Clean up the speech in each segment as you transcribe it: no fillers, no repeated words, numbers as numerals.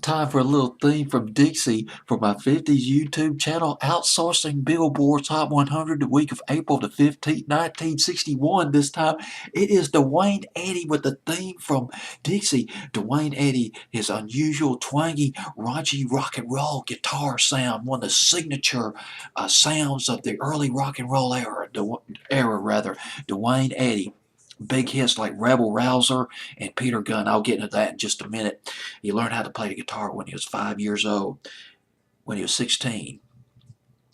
Time for a little theme from Dixie for my 50s YouTube channel, outsourcing Billboard's Hot 100 the week of April the 15th, 1961. This time it is Dwayne Eddy with the theme from Dixie. Dwayne Eddy, his unusual, twangy, raunchy rock and roll guitar sound, one of the signature sounds of the early rock and roll era. Dwayne Eddy. Big hits like Rebel Rouser and Peter Gunn. I'll get into that in just a minute. He learned how to play the guitar when he was 5 years old. When he was 16,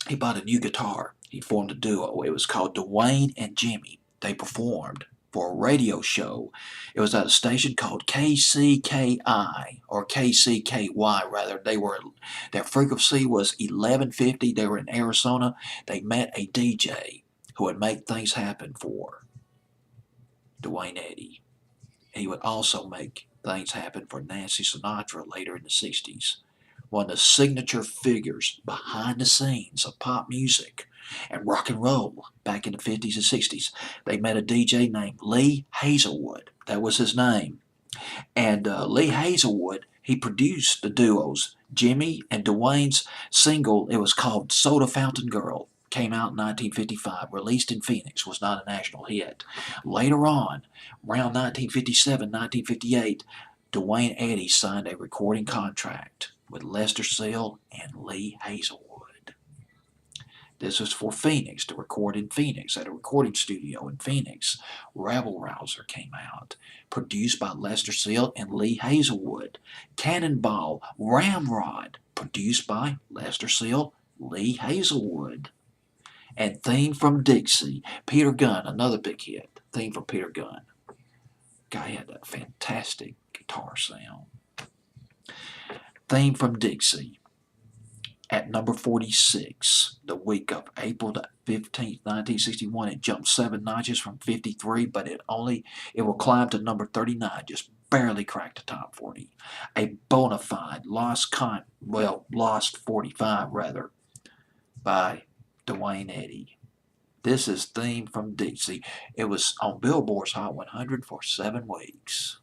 he bought a new guitar. He formed a duo. It was called Dwayne and Jimmy. They performed for a radio show. It was at a station called KCKI, or KCKY rather. Their frequency was 1150. They were in Arizona. They met a DJ who would make things happen for Dwayne Eddy. He would also make things happen for Nancy Sinatra later in the 60s. One of the signature figures behind the scenes of pop music and rock and roll back in the 50s and 60s. They met a DJ named Lee Hazelwood. That was his name. And Lee Hazelwood, he produced the duos. Jimmy and Dwayne's single, it was called Soda Fountain Girl. Came out in 1955, released in Phoenix, was not a national hit. Later on, around 1957, 1958, Dwayne Eddy signed a recording contract with Lester Seal and Lee Hazelwood. This was for Phoenix, to record in Phoenix, at a recording studio in Phoenix. Rebel Rouser came out, produced by Lester Seal and Lee Hazelwood. Cannonball Ramrod, produced by Lester Seal, Lee Hazelwood. And theme from Dixie, Peter Gunn, another big hit. Theme from Peter Gunn. Guy had that fantastic guitar sound. Theme from Dixie. At number 46, the week of April the 15th, 1961, it jumped 7 notches from 53, but it will climb to number 39, just barely cracked the top 40. A bona fide lost 45 rather, by Dwayne Eddy. This is theme from Dixie. It was on Billboard's Hot 100 for 7 weeks.